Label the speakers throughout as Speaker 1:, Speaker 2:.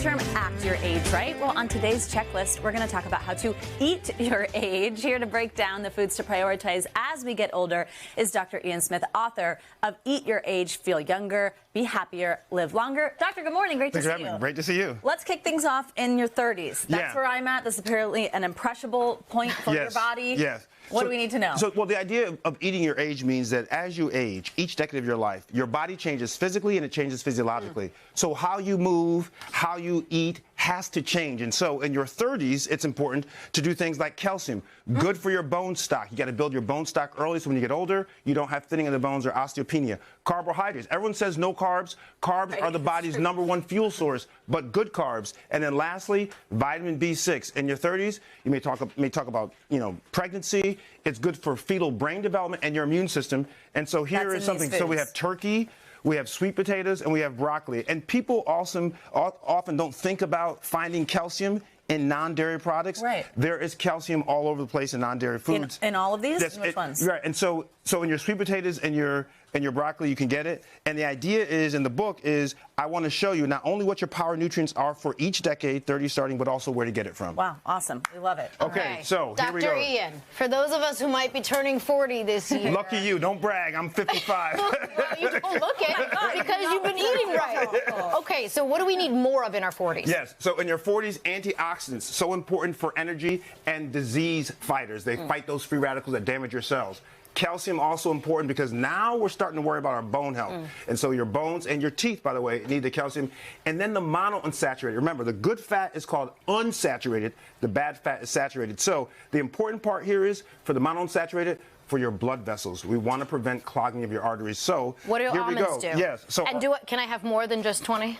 Speaker 1: term, act your age, right? Well, on today's checklist, we're going to talk about how to eat your age. Here to break down the foods to prioritize as we get older is Dr. Ian Smith, author of Eat Your Age, Feel Younger, Be Happier, Live Longer. Doctor, good morning. Great to see you.
Speaker 2: Great to see you.
Speaker 1: Let's kick things off in your 30s. That's where I'm at. This is apparently an impressionable point for your body.
Speaker 2: Yes.
Speaker 1: What do we need to know?
Speaker 2: Well, the idea of eating your age means that as you age, each decade of your life, your body changes physically and it changes physiologically. So how you move, how you eat has to change. And so in your 30s, it's important to do things like calcium, good for your bone stock. You got to build your bone stock early so when you get older, you don't have thinning of the bones or osteopenia. Carbohydrates. Everyone says no carbs. Carbs are the body's #1 fuel source, but good carbs. And then lastly, vitamin B6. In your 30s, you may talk about, pregnancy. It's good for fetal brain development and your immune system. And so here is something. So we have turkey, we have sweet potatoes, and we have broccoli. And people also often don't think about finding calcium in non-dairy products.
Speaker 1: Right.
Speaker 2: There is calcium all over the place in non-dairy foods.
Speaker 1: In all of these? Which ones?
Speaker 2: Right. And so in your sweet potatoes and your broccoli, you can get it. And the idea is, in the book, is I want to show you not only what your power nutrients are for each decade, 30 starting, but also where to get it from.
Speaker 1: Wow, awesome. We love it.
Speaker 2: Okay, so here we go.
Speaker 3: Dr. Ian, for those of us who might be turning 40 this year.
Speaker 2: Lucky you. Don't brag. I'm 55.
Speaker 3: Well, you don't look it because you've been eating right. Okay, so what do we need more of in our 40s?
Speaker 2: Yes, so in your 40s, antioxidants, so important for energy and disease fighters. They fight those free radicals that damage your cells. Calcium also important because now we're starting to worry about our bone health. And so your bones and your teeth, by the way, need the calcium. And then the monounsaturated. Remember, the good fat is called unsaturated. The bad fat is saturated. So the important part here is for the monounsaturated, for your blood vessels. We want to prevent clogging of your arteries. So
Speaker 3: what do almonds do?
Speaker 2: Yes. So
Speaker 3: and can I have more than just 20?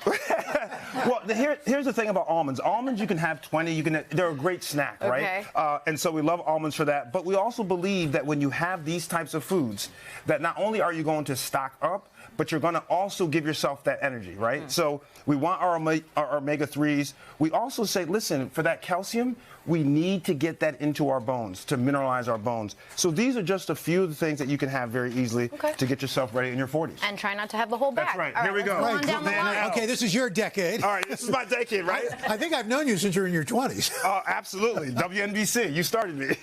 Speaker 2: Well, here's the thing about almonds. Almonds, you can have 20. They're a great snack, right? And so we love almonds for that. But we also believe that when you have these types of foods, that not only are you going to stock up, but you're going to also give yourself that energy, right? So we want our omega-3s. We also say, listen, for that calcium, we need to get that into our bones, to mineralize our bones. So these are just a few of the things that you can have very easily to get yourself ready in your 40s.
Speaker 3: And try not to have the whole bag.
Speaker 2: That's right.
Speaker 3: All
Speaker 2: Here we go.
Speaker 3: Go on down the line.
Speaker 4: Okay, this is your decade.
Speaker 2: All right, this is my decade, right?
Speaker 4: I think I've known you since you were in your 20s.
Speaker 2: Absolutely. WNBC, you started me.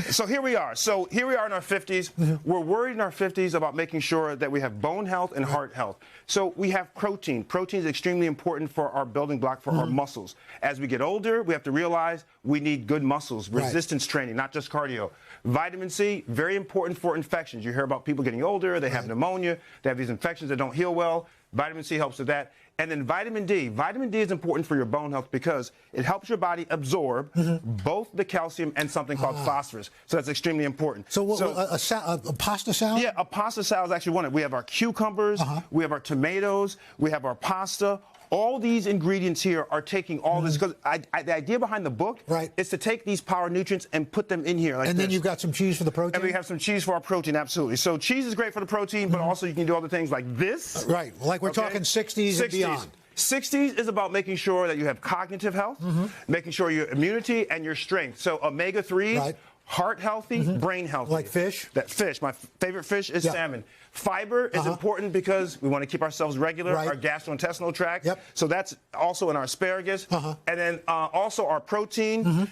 Speaker 2: So here we are. So here we are in our 50s. We're worried in our 50s about making sure that we have bone health and heart health. So we have protein. Protein is extremely important for our building block for our muscles. As we get older, we have to realize we need good muscles, resistance training, not just cardio. Vitamin C, very important for infections. You hear about people getting older, they have pneumonia, they have these infections that don't heal well. Vitamin C helps with that. And then vitamin D. Vitamin D is important for your bone health because it helps your body absorb both the calcium and something called phosphorus. So that's extremely important.
Speaker 4: So a pasta salad?
Speaker 2: Yeah, a pasta salad is actually one. We have our cucumbers, we have our tomatoes, we have our pasta. All these ingredients here are taking all this, because the idea behind the book is to take these power nutrients and put them in here.
Speaker 4: And then you've got some cheese for the protein?
Speaker 2: And we have some cheese for our protein, absolutely. So cheese is great for the protein, but also you can do other things like this.
Speaker 4: Right, like we're talking 60s and beyond.
Speaker 2: 60s is about making sure that you have cognitive health, making sure your immunity and your strength. So omega-3s, heart healthy, brain healthy.
Speaker 4: Like fish?
Speaker 2: That fish. My favorite fish is salmon. Fiber is important because we want to keep ourselves regular, our gastrointestinal tract. So that's also in our asparagus. And then also our protein.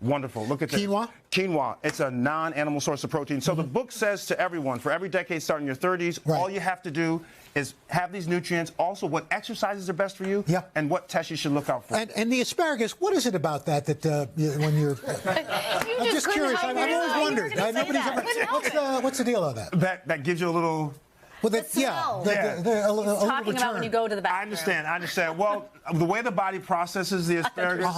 Speaker 2: Wonderful. Look at this.
Speaker 4: Quinoa?
Speaker 2: Quinoa. It's a non-animal source of protein. So the book says to everyone, for every decade starting in your 30s, all you have to do is have these nutrients, also what exercises are best for you, and what tests you should look out for.
Speaker 4: And the asparagus, what is it about that when you're... I'm just curious. I've always wondered. What's the deal on that?
Speaker 2: That gives you a little...
Speaker 4: Well,
Speaker 1: the smell. Talking about when you go to the bathroom.
Speaker 2: I understand. Well, the way the body processes the asparagus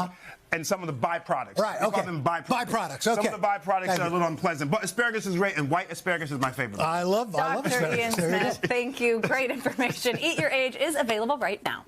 Speaker 2: and some of the byproducts.
Speaker 4: Right, okay.
Speaker 2: We call them byproducts.
Speaker 4: Okay.
Speaker 2: Some of the byproducts are a little unpleasant. But asparagus is great, and white asparagus is my favorite.
Speaker 4: I love
Speaker 1: Dr. Ian Smith, thank you. Great information. Eat Your Age is available right now.